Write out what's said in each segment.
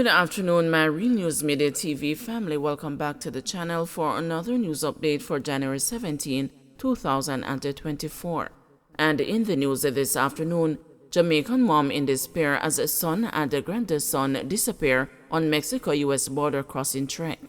Good afternoon, my Real News Midday TV family. Welcome back to the channel for another news update for January 17, 2024. And in the news this afternoon, Jamaican mom in despair as a son and a grandson disappear on Mexico-US border crossing trek.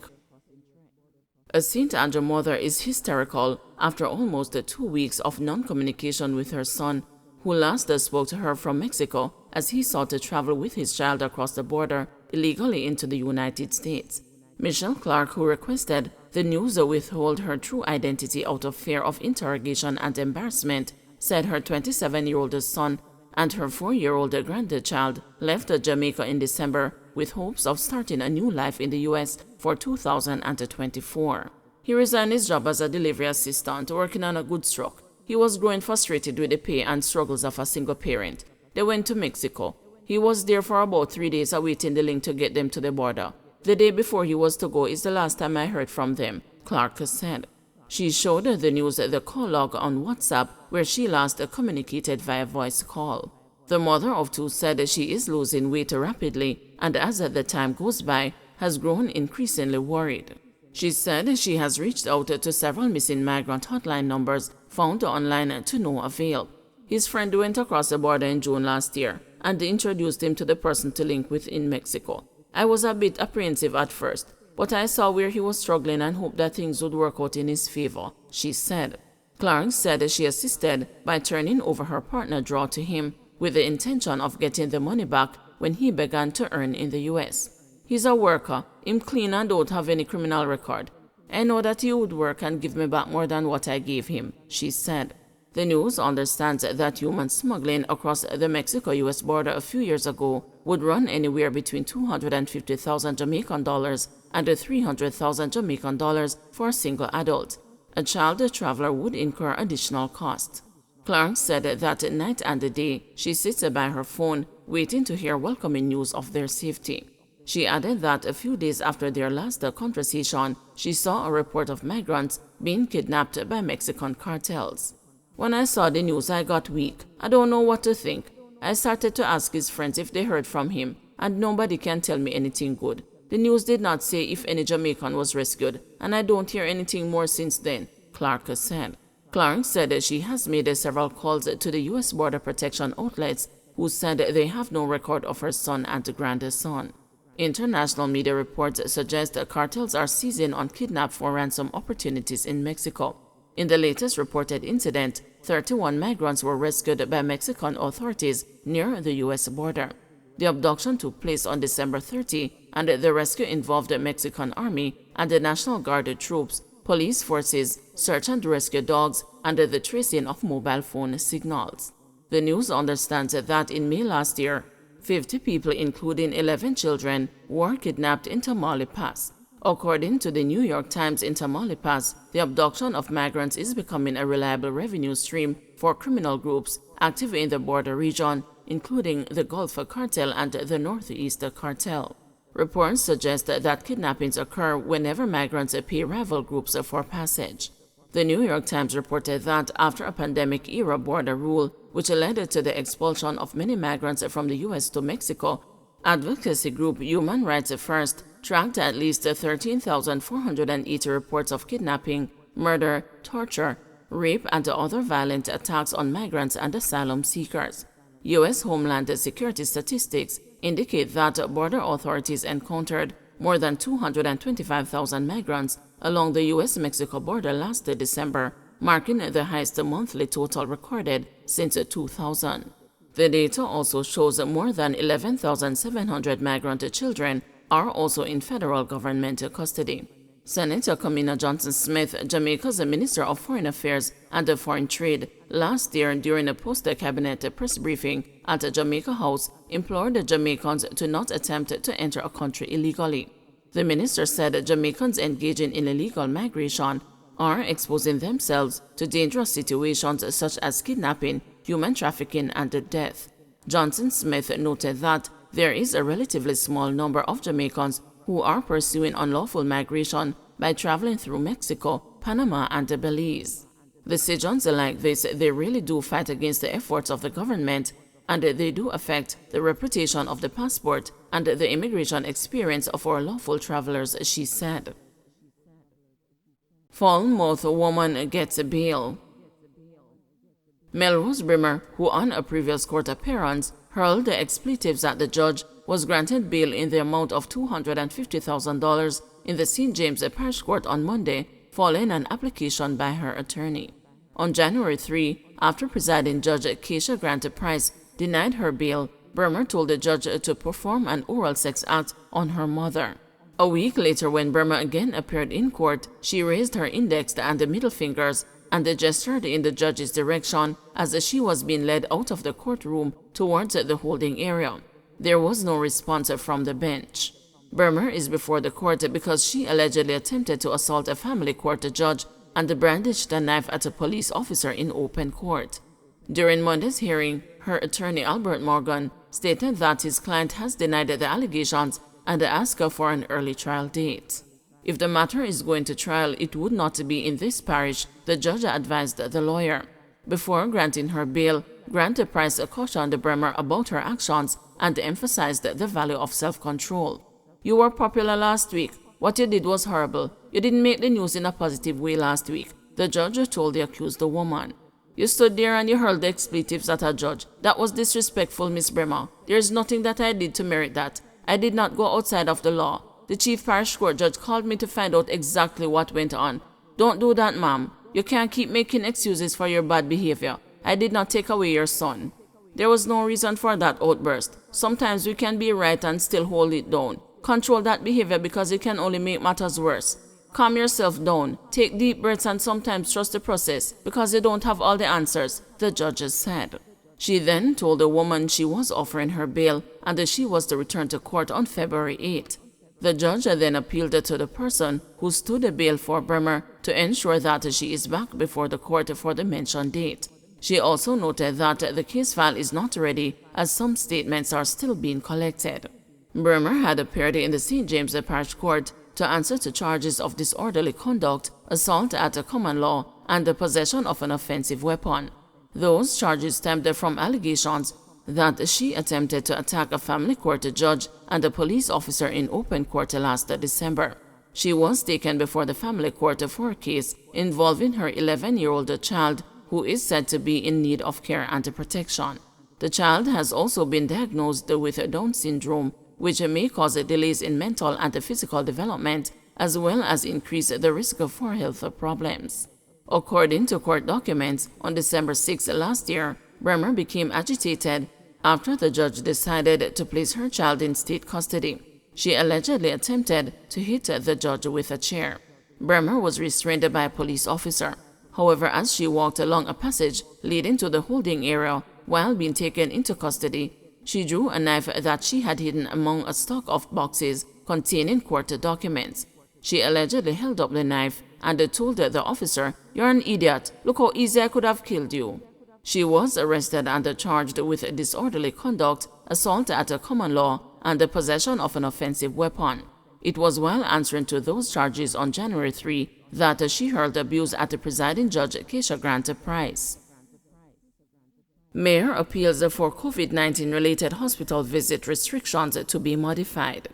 A St. Andrew mother is hysterical after almost 2 weeks of non-communication with her son, who last spoke to her from Mexico as he sought to travel with his child across the border illegally into the United States. Michelle Clark, who requested the news withhold her true identity out of fear of interrogation and embarrassment, said her 27-year-old son and her 4-year-old grandchild left Jamaica in December with hopes of starting a new life in the U.S. for 2024. He resigned his job as a delivery assistant, working on a goods truck. He was growing frustrated with the pay and struggles of a single parent. They went to Mexico. He was there for about 3 days awaiting the link to get them to the border. The day before he was to go is the last time I heard from them, Clark said. She showed the news the call log on WhatsApp where she last communicated via voice call. The mother of two said she is losing weight rapidly and as the time goes by, has grown increasingly worried. She said she has reached out to several missing migrant hotline numbers found online to no avail. His friend went across the border in June last year and introduced him to the person to link with in Mexico. I was a bit apprehensive at first, but I saw where he was struggling and hoped that things would work out in his favor, she said. Clark said she assisted by turning over her partner draw to him with the intention of getting the money back when he began to earn in the U.S. He's a worker, him clean and don't have any criminal record. I know that he would work and give me back more than what I gave him, she said. The news understands that human smuggling across the Mexico-US border a few years ago would run anywhere between $250,000 Jamaican dollars and $300,000 Jamaican dollars for a single adult. A child traveler would incur additional costs. Clark said that night and day she sits by her phone waiting to hear welcoming news of their safety. She added that a few days after their last conversation, she saw a report of migrants being kidnapped by Mexican cartels. When I saw the news, I got weak. I don't know what to think. I started to ask his friends if they heard from him, and nobody can tell me anything good. The news did not say if any Jamaican was rescued, and I don't hear anything more since then, Clark said. Clark said she has made several calls to the U.S. border protection outlets, who said they have no record of her son and grandson. International media reports suggest cartels are seizing on kidnap for ransom opportunities in Mexico. In the latest reported incident, 31 migrants were rescued by Mexican authorities near the U.S. border. The abduction took place on December 30, and the rescue involved the Mexican Army and the National Guard troops, police forces, search and rescue dogs, and the tracing of mobile phone signals. The news understands that in May last year, 50 people, including 11 children, were kidnapped in Tamaulipas. According to the New York Times, in Tamaulipas, the abduction of migrants is becoming a reliable revenue stream for criminal groups active in the border region, including the Gulf Cartel and the Northeast Cartel. Reports suggest that kidnappings occur whenever migrants pay rival groups for passage. The New York Times reported that after a pandemic-era border rule, which led to the expulsion of many migrants from the U.S. to Mexico, advocacy group Human Rights First tracked at least 13,480 reports of kidnapping, murder, torture, rape, and other violent attacks on migrants and asylum seekers. U.S. Homeland Security statistics indicate that border authorities encountered more than 225,000 migrants along the U.S.-Mexico border last December, marking the highest monthly total recorded since 2000. The data also shows more than 11,700 migrant children are also in federal government custody. Senator Kamina Johnson-Smith, Jamaica's Minister of Foreign Affairs and Foreign Trade, last year during a post-cabinet press briefing at Jamaica House, implored Jamaicans to not attempt to enter a country illegally. The minister said Jamaicans engaging in illegal migration are exposing themselves to dangerous situations such as kidnapping, human trafficking, and death. Johnson-Smith noted that there is a relatively small number of Jamaicans who are pursuing unlawful migration by traveling through Mexico, Panama, and Belize. Decisions like this, they really do fight against the efforts of the government and they do affect the reputation of the passport and the immigration experience of our lawful travelers, she said. Falmouth woman gets bail. Melrose Brimmer, who on a previous court appearance hurled the expletives at the judge, was granted bail in the amount of $250,000 in the St. James Parish Court on Monday, following an application by her attorney. On January 3, after presiding Judge Keisha Grant Price denied her bail, Brimmer told the judge to perform an oral sex act on her mother. A week later, when Brimmer again appeared in court, she raised her index and the middle fingers and gestured in the judge's direction as she was being led out of the courtroom towards the holding area. There was no response from the bench. Brimmer is before the court because she allegedly attempted to assault a family court judge and brandished a knife at a police officer in open court. During Monday's hearing, her attorney Albert Morgan stated that his client has denied the allegations and asked for an early trial date. If the matter is going to trial, it would not be in this parish, the judge advised the lawyer. Before granting her bail, Grant Price cautioned Brimmer about her actions and emphasized the value of self-control. "You were popular last week. What you did was horrible. You didn't make the news in a positive way last week," the judge told the accused woman. "You stood there and you hurled the expletives at a judge. That was disrespectful, Miss Brimmer. There is nothing that I did to merit that. I did not go outside of the law. The chief parish court judge called me to find out exactly what went on. Don't do that, ma'am. You can't keep making excuses for your bad behavior. I did not take away your son." There was no reason for that outburst. Sometimes we can be right and still hold it down. Control that behavior because it can only make matters worse. Calm yourself down, take deep breaths and sometimes trust the process because you don't have all the answers, the judges said. She then told the woman she was offering her bail and that she was to return to court on February 8. The judge then appealed to the person who stood bail for Brimmer to ensure that she is back before the court for the mentioned date. She also noted that the case file is not ready as some statements are still being collected. Brimmer had appeared in the St. James Parish Court to answer to charges of disorderly conduct, assault at a common law, and the possession of an offensive weapon. Those charges stemmed from allegations that she attempted to attack a family court judge and a police officer in open court last December. She was taken before the family court for a case involving her 11-year-old child who is said to be in need of care and protection. The child has also been diagnosed with Down syndrome, which may cause delays in mental and physical development, as well as increase the risk for health problems. According to court documents, on December 6 last year, Brimmer became agitated after the judge decided to place her child in state custody. She allegedly attempted to hit the judge with a chair. Brimmer was restrained by a police officer. However, as she walked along a passage leading to the holding area while being taken into custody, she drew a knife that she had hidden among a stock of boxes containing court documents. She allegedly held up the knife and told the officer, "You're an idiot. Look how easy I could have killed you." She was arrested and charged with disorderly conduct, assault at a common law, and the possession of an offensive weapon. It was while answering to those charges on January 3 that she hurled abuse at the presiding judge Keisha Grant Price. Mayor appeals for COVID-19 related hospital visit restrictions to be modified.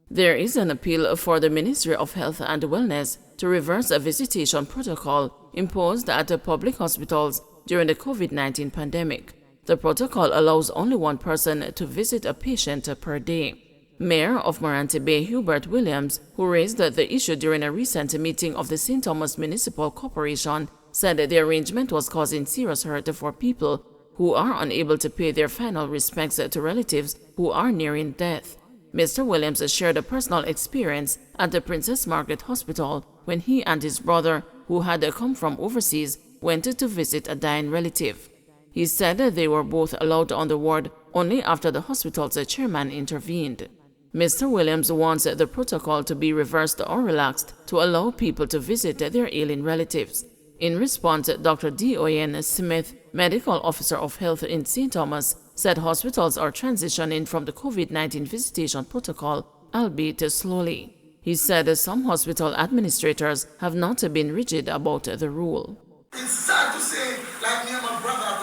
There is an appeal for the Ministry of Health and Wellness to reverse a visitation protocol imposed at the public hospitals during the COVID-19 pandemic. The protocol allows only one person to visit a patient per day. Mayor of Morante Bay Hubert Williams, who raised the issue during a recent meeting of the St. Thomas Municipal Corporation, said the arrangement was causing serious hurt for people who are unable to pay their final respects to relatives who are nearing death. Mr. Williams shared a personal experience at the Princess Margaret Hospital when he and his brother, who had come from overseas, went to visit a dying relative. He said they were both allowed on the ward only after the hospital's chairman intervened. Mr. Williams wants the protocol to be reversed or relaxed to allow people to visit their ailing relatives. In response, Dr. D.O.N. Smith, Medical Officer of Health in St. Thomas, said hospitals are transitioning from the COVID-19 visitation protocol, albeit slowly. He said some hospital administrators have not been rigid about the rule. It's sad to say, like me and my brother,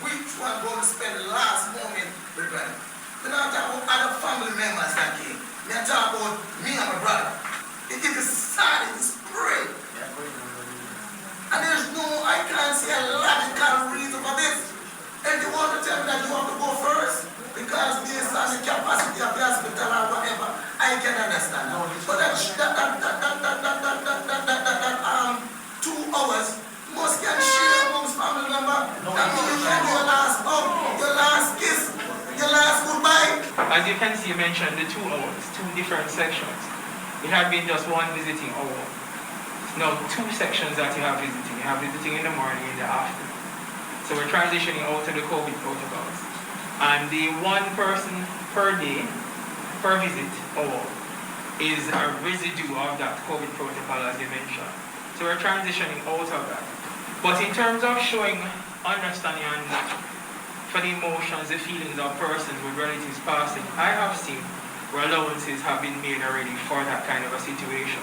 which one as you can see, you mentioned the 2 hours, 2 different sections. It had been just 1 visiting hour. Now 2 sections that you have visiting. You have visiting in the morning, in the afternoon. So we're transitioning out to the COVID protocols. And the 1 person per day, per visit hour, is a residue of that COVID protocol, as you mentioned. So we're transitioning out of that. But in terms of showing understanding and for the emotions, the feelings of persons with relatives passing, I have seen where allowances have been made already for that kind of a situation.